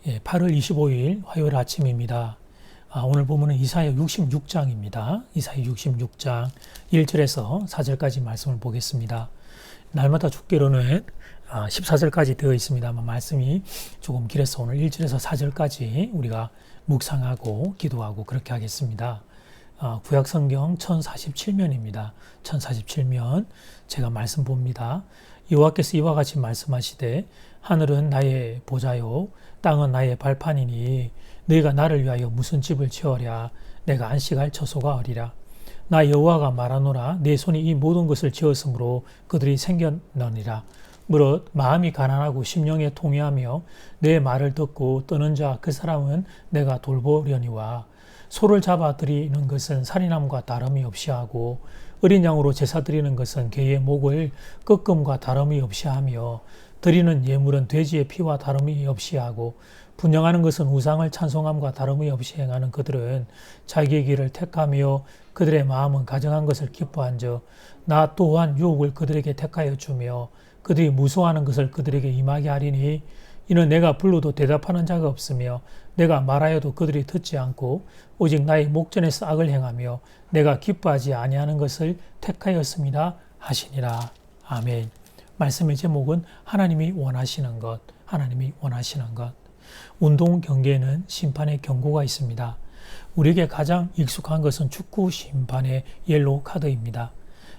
8월 25일 화요일 아침입니다. 오늘 보면은 이사야 66장입니다. 이사야 66장 1절에서 4절까지 말씀을 보겠습니다. 날마다 주께로는 14절까지 되어 있습니다만 말씀이 조금 길어서 오늘 1절에서 4절까지 우리가 묵상하고 기도하고 그렇게 하겠습니다. 구약성경 1047면입니다. 1047면 제가 말씀 봅니다. 여호와께서 이와 같이 말씀하시되 하늘은 나의 보좌요 땅은 나의 발판이니 너희가 나를 위하여 무슨 집을 지으랴. 내가 안식할 처소가 어디랴. 나 여호와가 말하노라. 내 손이 이 모든 것을 지었으므로 그들이 생겼느니라. 무릇 마음이 가난하고 심령에 통회하며 내 말을 듣고 떠는 자 그 사람은 내가 돌보려니와 소를 잡아 드리는 것은 살인함과 다름이 없이 하고 어린 양으로 제사 드리는 것은 개의 목을 꺾음과 다름이 없이 하며 드리는 예물은 돼지의 피와 다름이 없이 하고 분양하는 것은 우상을 찬송함과 다름이 없이 행하는 그들은 자기의 길을 택하며 그들의 마음은 가정한 것을 기뻐한즉 나 또한 유혹을 그들에게 택하여 주며 그들이 무서워하는 것을 그들에게 임하게 하리니 이는 내가 불러도 대답하는 자가 없으며 내가 말하여도 그들이 듣지 않고 오직 나의 목전에서 악을 행하며 내가 기뻐하지 아니하는 것을 택하였습니다 하시니라. 아멘. 말씀의 제목은 하나님이 원하시는 것, 하나님이 원하시는 것. 운동 경기에는 심판의 경고가 있습니다. 우리에게 가장 익숙한 것은 축구 심판의 옐로우 카드입니다.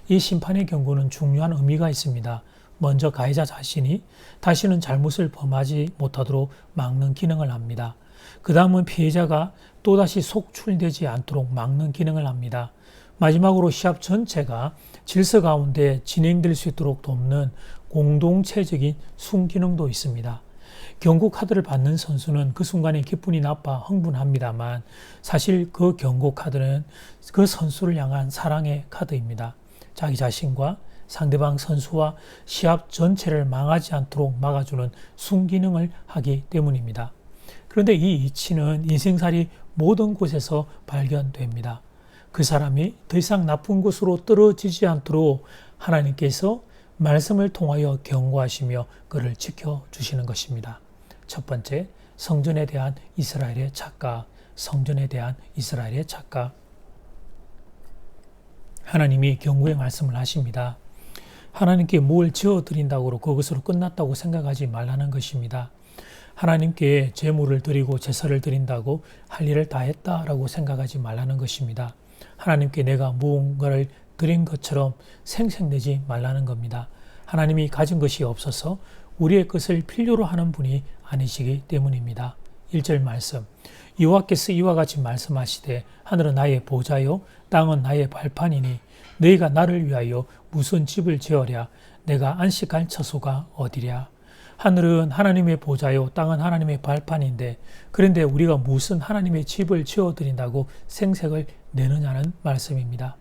이 심판의 경고는 중요한 의미가 있습니다. 먼저 가해자 자신이 다시는 잘못을 범하지 못하도록 막는 기능을 합니다. 그 다음은 피해자가 또다시 속출되지 않도록 막는 기능을 합니다. 마지막으로 시합 전체가 질서 가운데 진행될 수 있도록 돕는 공동체적인 순기능도 있습니다. 경고 카드를 받는 선수는 그 순간에 기분이 나빠 흥분합니다만 사실 그 경고 카드는 그 선수를 향한 사랑의 카드입니다. 자기 자신과 상대방 선수와 시합 전체를 망하지 않도록 막아주는 순기능을 하기 때문입니다. 그런데 이 이치는 인생살이 모든 곳에서 발견됩니다. 그 사람이 더 이상 나쁜 곳으로 떨어지지 않도록 하나님께서 말씀을 통하여 경고하시며 그를 지켜주시는 것입니다. 첫 번째, 성전에 대한 이스라엘의 착각, 성전에 대한 이스라엘의 착각. 하나님이 경고의 말씀을 하십니다. 하나님께 뭘 지어드린다고 그것으로 끝났다고 생각하지 말라는 것입니다. 하나님께 제물을 드리고 제사를 드린다고 할 일을 다 했다라고 생각하지 말라는 것입니다. 하나님께 내가 무언가를 드린 것처럼 생색내지 말라는 겁니다. 하나님이 가진 것이 없어서 우리의 것을 필요로 하는 분이 아니시기 때문입니다. 1절 말씀. 여호와께서 이와 같이 말씀하시되 하늘은 나의 보좌요 땅은 나의 발판이니 너희가 나를 위하여 무슨 집을 지으랴. 내가 안식할 처소가 어디랴. 하늘은 하나님의 보좌요 땅은 하나님의 발판인데 그런데 우리가 무슨 하나님의 집을 지어드린다고 생색을 내느냐는 말씀입니다.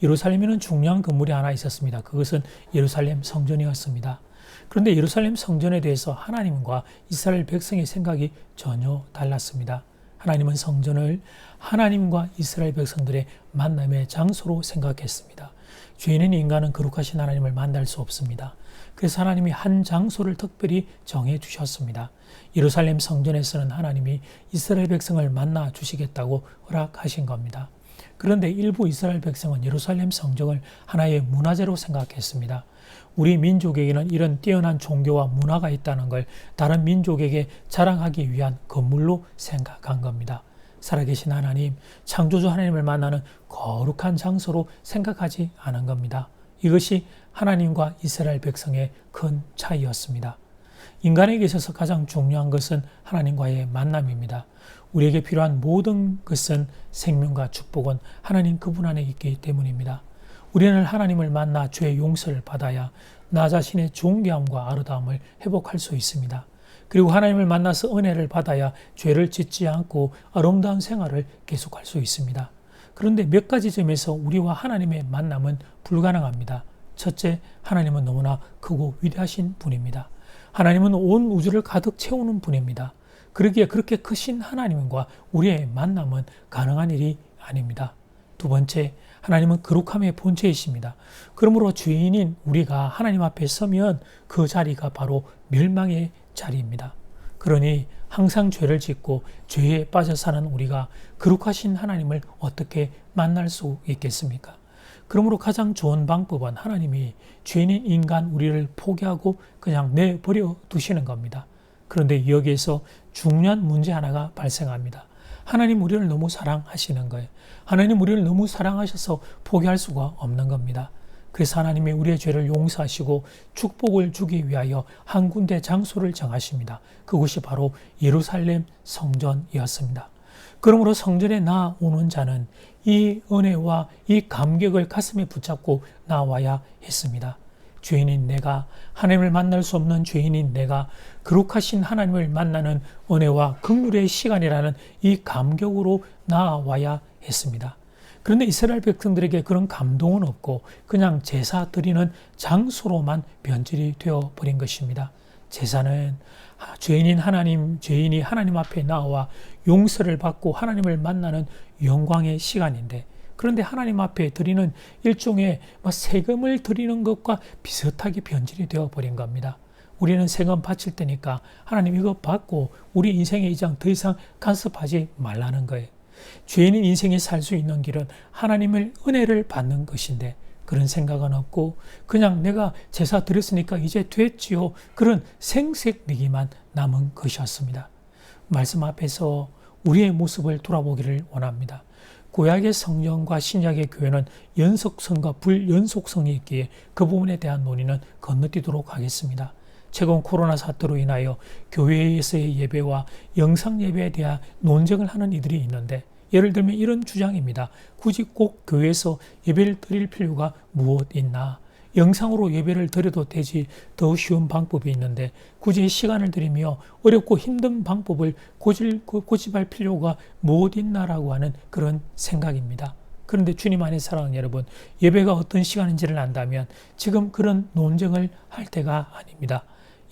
예루살렘에는 중요한 건물이 하나 있었습니다. 그것은 예루살렘 성전이었습니다. 그런데 예루살렘 성전에 대해서 하나님과 이스라엘 백성의 생각이 전혀 달랐습니다. 하나님은 성전을 하나님과 이스라엘 백성들의 만남의 장소로 생각했습니다. 죄인인 인간은 거룩하신 하나님을 만날 수 없습니다. 그래서 하나님이 한 장소를 특별히 정해 주셨습니다. 예루살렘 성전에서는 하나님이 이스라엘 백성을 만나 주시겠다고 허락하신 겁니다. 그런데 일부 이스라엘 백성은 예루살렘 성전을 하나의 문화재로 생각했습니다. 우리 민족에게는 이런 뛰어난 종교와 문화가 있다는 걸 다른 민족에게 자랑하기 위한 건물로 생각한 겁니다. 살아계신 하나님, 창조주 하나님을 만나는 거룩한 장소로 생각하지 않은 겁니다. 이것이 하나님과 이스라엘 백성의 큰 차이였습니다. 인간에게 있어서 가장 중요한 것은 하나님과의 만남입니다. 우리에게 필요한 모든 것은 생명과 축복은 하나님 그분 안에 있기 때문입니다. 우리는 하나님을 만나 죄의 용서를 받아야 나 자신의 존귀함과 아름다움을 회복할 수 있습니다. 그리고 하나님을 만나서 은혜를 받아야 죄를 짓지 않고 아름다운 생활을 계속할 수 있습니다. 그런데 몇 가지 점에서 우리와 하나님의 만남은 불가능합니다. 첫째, 하나님은 너무나 크고 위대하신 분입니다. 하나님은 온 우주를 가득 채우는 분입니다. 그러기에 그렇게 크신 하나님과 우리의 만남은 가능한 일이 아닙니다. 두 번째, 하나님은 거룩함의 본체이십니다. 그러므로 죄인인 우리가 하나님 앞에 서면 그 자리가 바로 멸망의 자리입니다. 그러니 항상 죄를 짓고 죄에 빠져 사는 우리가 거룩하신 하나님을 어떻게 만날 수 있겠습니까? 그러므로 가장 좋은 방법은 하나님이 죄인인 인간 우리를 포기하고 그냥 내버려 두시는 겁니다. 그런데 여기에서 중요한 문제 하나가 발생합니다. 하나님 우리를 너무 사랑하시는 거예요. 하나님 우리를 너무 사랑하셔서 포기할 수가 없는 겁니다. 그래서 하나님이 우리의 죄를 용서하시고 축복을 주기 위하여 한 군데 장소를 정하십니다. 그곳이 바로 예루살렘 성전이었습니다. 그러므로 성전에 나오는 자는 이 은혜와 이 감격을 가슴에 붙잡고 나와야 했습니다. 죄인인 내가, 하나님을 만날 수 없는 죄인인 내가 거룩하신 하나님을 만나는 은혜와 긍휼의 시간이라는 이 감격으로 나와야 했습니다. 그런데 이스라엘 백성들에게 그런 감동은 없고 그냥 제사 드리는 장소로만 변질이 되어버린 것입니다. 제사는 죄인이 하나님 앞에 나와 용서를 받고 하나님을 만나는 영광의 시간인데, 그런데 하나님 앞에 드리는 일종의 세금을 드리는 것과 비슷하게 변질이 되어버린 겁니다. 우리는 세금 바칠 때니까 하나님 이거 받고 우리 인생의 이장 더 이상 간섭하지 말라는 거예요. 죄인인 인생이 살 수 있는 길은 하나님의 은혜를 받는 것인데 그런 생각은 없고 그냥 내가 제사 드렸으니까 이제 됐지요. 그런 생색내기만 남은 것이었습니다. 말씀 앞에서 우리의 모습을 돌아보기를 원합니다. 구약의 성경과 신약의 교회는 연속성과 불연속성이 있기에 그 부분에 대한 논의는 건너뛰도록 하겠습니다. 최근 코로나 사태로 인하여 교회에서의 예배와 영상 예배에 대한 논쟁을 하는 이들이 있는데, 예를 들면 이런 주장입니다. 굳이 꼭 교회에서 예배를 드릴 필요가 무엇 있나? 영상으로 예배를 드려도 되지 더 쉬운 방법이 있는데 굳이 시간을 들이며 어렵고 힘든 방법을 고집할 필요가 무엇 있나라고 하는 그런 생각입니다. 그런데 주님 안에 사랑하는 여러분, 예배가 어떤 시간인지를 안다면 지금 그런 논쟁을 할 때가 아닙니다.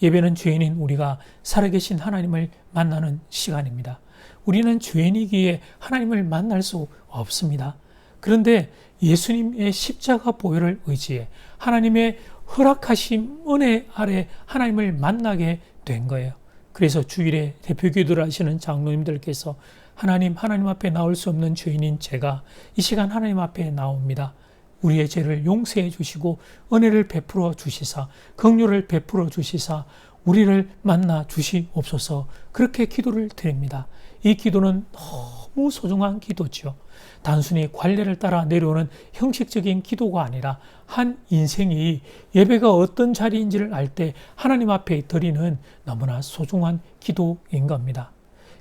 예배는 죄인인 우리가 살아계신 하나님을 만나는 시간입니다. 우리는 죄인이기에 하나님을 만날 수 없습니다. 그런데 예수님의 십자가 보혈을 의지해 하나님의 허락하신 은혜 아래 하나님을 만나게 된 거예요. 그래서 주일에 대표 기도를 하시는 장로님들께서 하나님 앞에 나올 수 없는 죄인인 제가 이 시간 하나님 앞에 나옵니다. 우리의 죄를 용서해 주시고 은혜를 베풀어 주시사 긍휼을 베풀어 주시사 우리를 만나 주시옵소서, 그렇게 기도를 드립니다. 이 기도는 너무 소중한 기도죠. 단순히 관례를 따라 내려오는 형식적인 기도가 아니라 한 인생이 예배가 어떤 자리인지를 알 때 하나님 앞에 드리는 너무나 소중한 기도인 겁니다.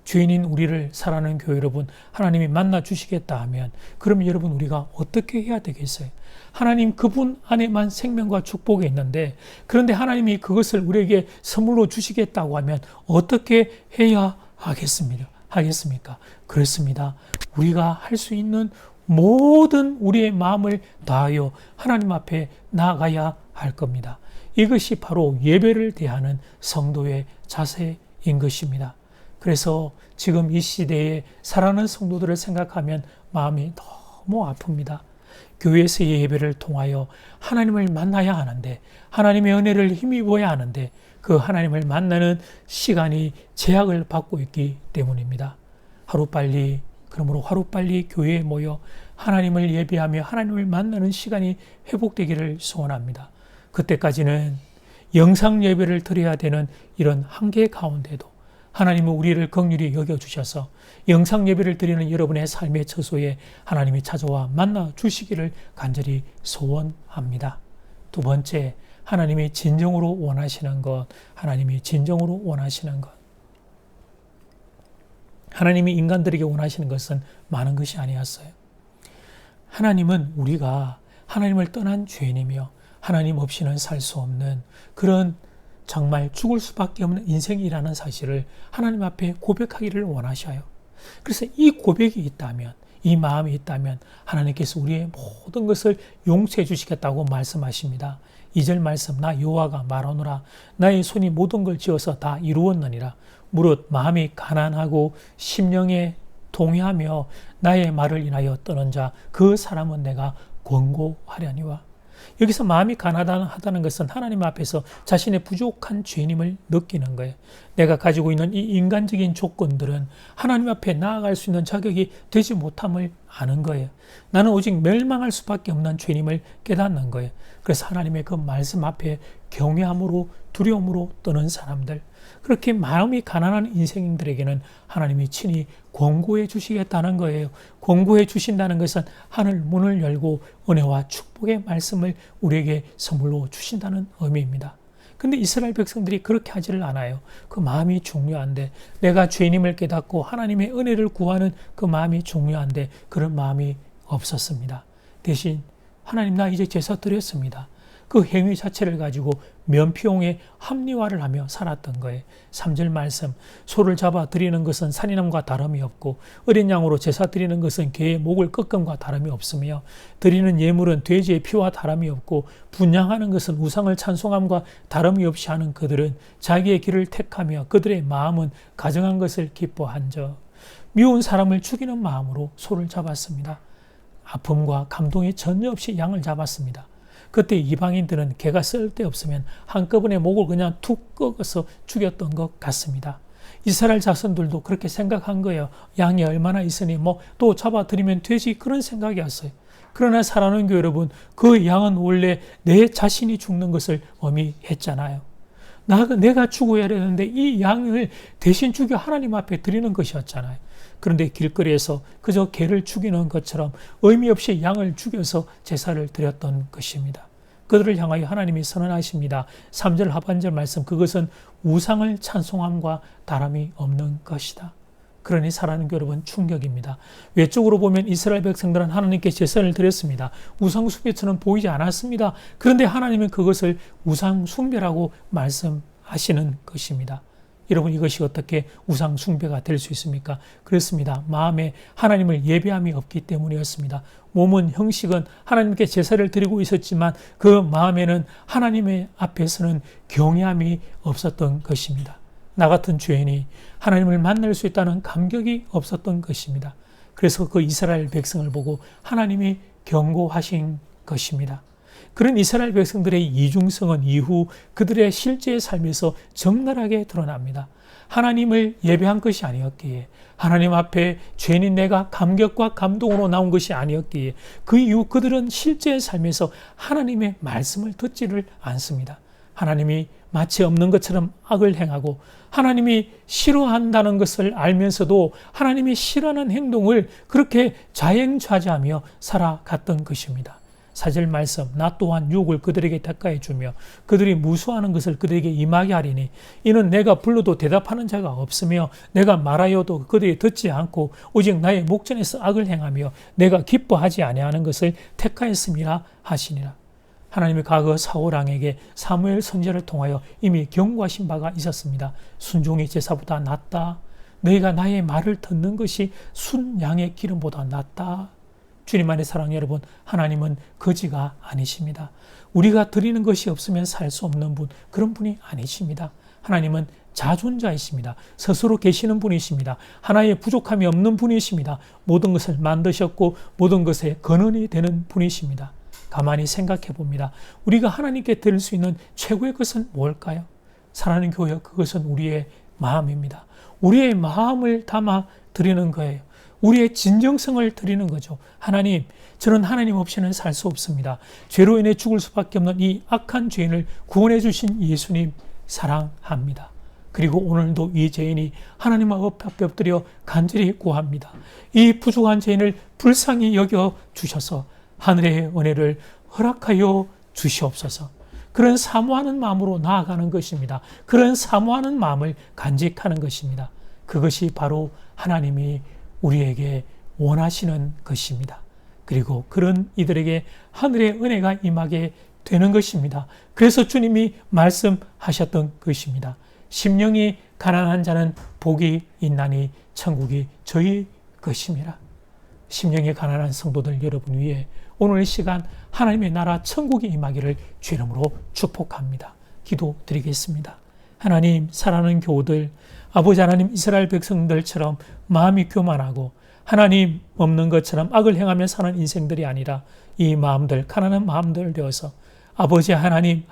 죄인인 우리를 사랑하는 교회 여러분, 하나님이 만나 주시겠다 하면 그럼 여러분 우리가 어떻게 해야 되겠어요? 하나님 그분 안에만 생명과 축복이 있는데, 그런데 하나님이 그것을 우리에게 선물로 주시겠다고 하면 어떻게 해야 하겠습니까? 그렇습니다. 우리가 할 수 있는 모든 우리의 마음을 다하여 하나님 앞에 나아가야 할 겁니다. 이것이 바로 예배를 대하는 성도의 자세인 것입니다. 그래서 지금 이 시대에 살아가는 성도들을 생각하면 마음이 너무 아픕니다. 교회에서의 예배를 통하여 하나님을 만나야 하는데, 하나님의 은혜를 힘입어야 하는데 그 하나님을 만나는 시간이 제약을 받고 있기 때문입니다. 그러므로 하루빨리 교회에 모여 하나님을 예배하며 하나님을 만나는 시간이 회복되기를 소원합니다. 그때까지는 영상 예배를 드려야 되는 이런 한계 가운데도 하나님은 우리를 긍휼히 여겨주셔서 영상 예배를 드리는 여러분의 삶의 처소에 하나님이 찾아와 만나 주시기를 간절히 소원합니다. 두 번째, 하나님이 진정으로 원하시는 것. 하나님이 인간들에게 원하시는 것은 많은 것이 아니었어요. 하나님은 우리가 하나님을 떠난 죄인이며 하나님 없이는 살 수 없는 그런 정말 죽을 수밖에 없는 인생이라는 사실을 하나님 앞에 고백하기를 원하셔요. 그래서 이 고백이 있다면, 이 마음이 있다면 하나님께서 우리의 모든 것을 용서해 주시겠다고 말씀하십니다. 2절 말씀, 나 여호와가 말하노라 나의 손이 모든 걸 지어서 다 이루었느니라. 무릇 마음이 가난하고 심령에 동의하며 나의 말을 인하여 떠는 자 그 사람은 내가 권고하려니와. 여기서 마음이 가난하다는 것은 하나님 앞에서 자신의 부족한 죄인임을 느끼는 거예요. 내가 가지고 있는 이 인간적인 조건들은 하나님 앞에 나아갈 수 있는 자격이 되지 못함을 아는 거예요. 나는 오직 멸망할 수밖에 없는 죄인임을 깨닫는 거예요. 그래서 하나님의 그 말씀 앞에 경외함으로 두려움으로 떠는 사람들, 그렇게 마음이 가난한 인생들에게는 하나님이 친히 권고해 주시겠다는 거예요. 권고해 주신다는 것은 하늘 문을 열고 은혜와 축복의 말씀을 우리에게 선물로 주신다는 의미입니다. 근데 이스라엘 백성들이 그렇게 하지를 않아요. 그 마음이 중요한데, 내가 죄인임을 깨닫고 하나님의 은혜를 구하는 그 마음이 중요한데 그런 마음이 없었습니다. 대신 하나님, 나 이제 제사 드렸습니다. 그 행위 자체를 가지고 면피용의 합리화를 하며 살았던 거예요. 3절 말씀, 소를 잡아 드리는 것은 산인함과 다름이 없고 어린 양으로 제사 드리는 것은 개의 목을 꺾음과 다름이 없으며 드리는 예물은 돼지의 피와 다름이 없고 분향하는 것은 우상을 찬송함과 다름이 없이 하는 그들은 자기의 길을 택하며 그들의 마음은 가정한 것을 기뻐한저. 미운 사람을 죽이는 마음으로 소를 잡았습니다. 아픔과 감동이 전혀 없이 양을 잡았습니다. 그때 이방인들은 개가 쓸데없으면 한꺼번에 목을 그냥 툭 꺾어서 죽였던 것 같습니다. 이스라엘 자손들도 그렇게 생각한 거예요. 양이 얼마나 있으니 또 잡아들이면 되지, 그런 생각이었어요. 그러나 사랑하는 교회 여러분, 그 양은 원래 내 자신이 죽는 것을 의미했잖아요. 내가 죽어야 되는데 이 양을 대신 죽여 하나님 앞에 드리는 것이었잖아요. 그런데 길거리에서 그저 개를 죽이는 것처럼 의미 없이 양을 죽여서 제사를 드렸던 것입니다. 그들을 향하여 하나님이 선언하십니다. 3절 하반절 말씀, 그것은 우상을 찬송함과 다름이 없는 것이다. 그러니 사랑하는 여러분, 충격입니다. 외적으로 보면 이스라엘 백성들은 하나님께 제사를 드렸습니다. 우상 숭배처럼 보이지 않았습니다. 그런데 하나님은 그것을 우상 숭배라고 말씀하시는 것입니다. 여러분, 이것이 어떻게 우상 숭배가 될 수 있습니까? 그렇습니다. 마음에 하나님을 예배함이 없기 때문이었습니다. 몸은, 형식은 하나님께 제사를 드리고 있었지만 그 마음에는 하나님의 앞에서는 경외함이 없었던 것입니다. 나 같은 죄인이 하나님을 만날 수 있다는 감격이 없었던 것입니다. 그래서 그 이스라엘 백성을 보고 하나님이 경고하신 것입니다. 그런 이스라엘 백성들의 이중성은 이후 그들의 실제 삶에서 적나라하게 드러납니다. 하나님을 예배한 것이 아니었기에, 하나님 앞에 죄인인 내가 감격과 감동으로 나온 것이 아니었기에 그 이후 그들은 실제 삶에서 하나님의 말씀을 듣지를 않습니다. 하나님이 마치 없는 것처럼 악을 행하고 하나님이 싫어한다는 것을 알면서도 하나님이 싫어하는 행동을 그렇게 자행자재하며 살아갔던 것입니다. 4절 말씀, 나 또한 유혹을 그들에게 대가해 주며 그들이 무수하는 것을 그들에게 임하게 하리니 이는 내가 불러도 대답하는 자가 없으며 내가 말하여도 그들이 듣지 않고 오직 나의 목전에서 악을 행하며 내가 기뻐하지 아니하는 것을 택하였음이라 하시니라. 하나님의 과거 사울왕에게 사무엘 선지자를 통하여 이미 경고하신 바가 있었습니다. 순종이 제사보다 낫다. 너희가 나의 말을 듣는 것이 순양의 기름보다 낫다. 주님 안의 사랑 여러분, 하나님은 거지가 아니십니다. 우리가 드리는 것이 없으면 살 수 없는 분, 그런 분이 아니십니다. 하나님은 자존자이십니다. 스스로 계시는 분이십니다. 하나의 부족함이 없는 분이십니다. 모든 것을 만드셨고 모든 것의 근원이 되는 분이십니다. 가만히 생각해 봅니다. 우리가 하나님께 드릴 수 있는 최고의 것은 뭘까요? 사랑하는 교회, 그것은 우리의 마음입니다. 우리의 마음을 담아 드리는 거예요. 우리의 진정성을 드리는 거죠. 하나님, 저는 하나님 없이는 살 수 없습니다. 죄로 인해 죽을 수밖에 없는 이 악한 죄인을 구원해 주신 예수님 사랑합니다. 그리고 오늘도 이 죄인이 하나님 앞에 엎드려 간절히 구합니다. 이 부족한 죄인을 불쌍히 여겨 주셔서 하늘의 은혜를 허락하여 주시옵소서. 그런 사모하는 마음으로 나아가는 것입니다. 그런 사모하는 마음을 간직하는 것입니다. 그것이 바로 하나님이 우리에게 원하시는 것입니다. 그리고 그런 이들에게 하늘의 은혜가 임하게 되는 것입니다. 그래서 주님이 말씀하셨던 것입니다. 심령이 가난한 자는 복이 있나니 천국이 저희 것입니다. 심령이 가난한 성도들 여러분 위해 오늘 이 시간 하나님의 나라 천국이 임하기를 주 이름으로 축복합니다. 기도드리겠습니다. 하나님, 사랑하는 교우들, 아버지 하나님, 이스라엘 백성들처럼 마음이 교만하고 하나님 없는 것처럼 악을 행하며 사는 인생들이 아니라 이 마음들, 가난한 마음들 되어서 아버지 하나님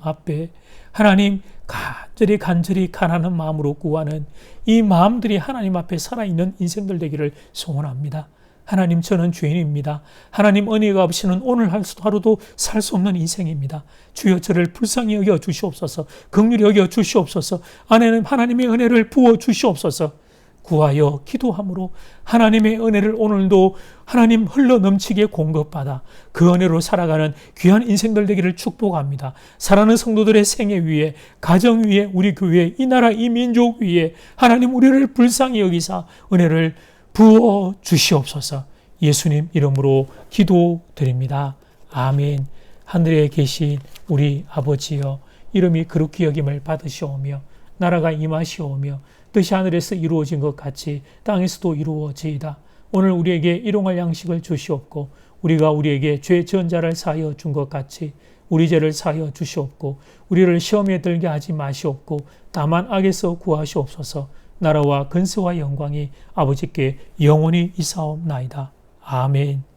앞에 하나님 간절히 가난한 마음으로 구하는 이 마음들이 하나님 앞에 살아있는 인생들 되기를 소원합니다. 하나님, 저는 죄인입니다. 하나님, 은혜가 없이는 오늘 하루도 살 수 없는 인생입니다. 주여, 저를 불쌍히 여겨 주시옵소서. 긍휼히 여겨 주시옵소서. 안에는 하나님의 은혜를 부어 주시옵소서. 구하여 기도함으로 하나님의 은혜를 오늘도 하나님 흘러 넘치게 공급받아 그 은혜로 살아가는 귀한 인생들 되기를 축복합니다. 사랑하는 성도들의 생애 위에, 가정 위에, 우리 교회, 이 나라, 이 민족 위에 하나님 우리를 불쌍히 여기사 은혜를 부어 주시옵소서. 예수님 이름으로 기도드립니다. 아멘. 하늘에 계신 우리 아버지여, 이름이 거룩히 여김을 받으시오며 나라가 임하시오며 뜻이 하늘에서 이루어진 것 같이 땅에서도 이루어지이다. 오늘 우리에게 일용할 양식을 주시옵고 우리가 우리에게 죄 지은 자를 사하여 준 것 같이 우리 죄를 사하여 주시옵고 우리를 시험에 들게 하지 마시옵고 다만 악에서 구하시옵소서. 나라와 근세와 영광이 아버지께 영원히 있사옵나이다. 아멘.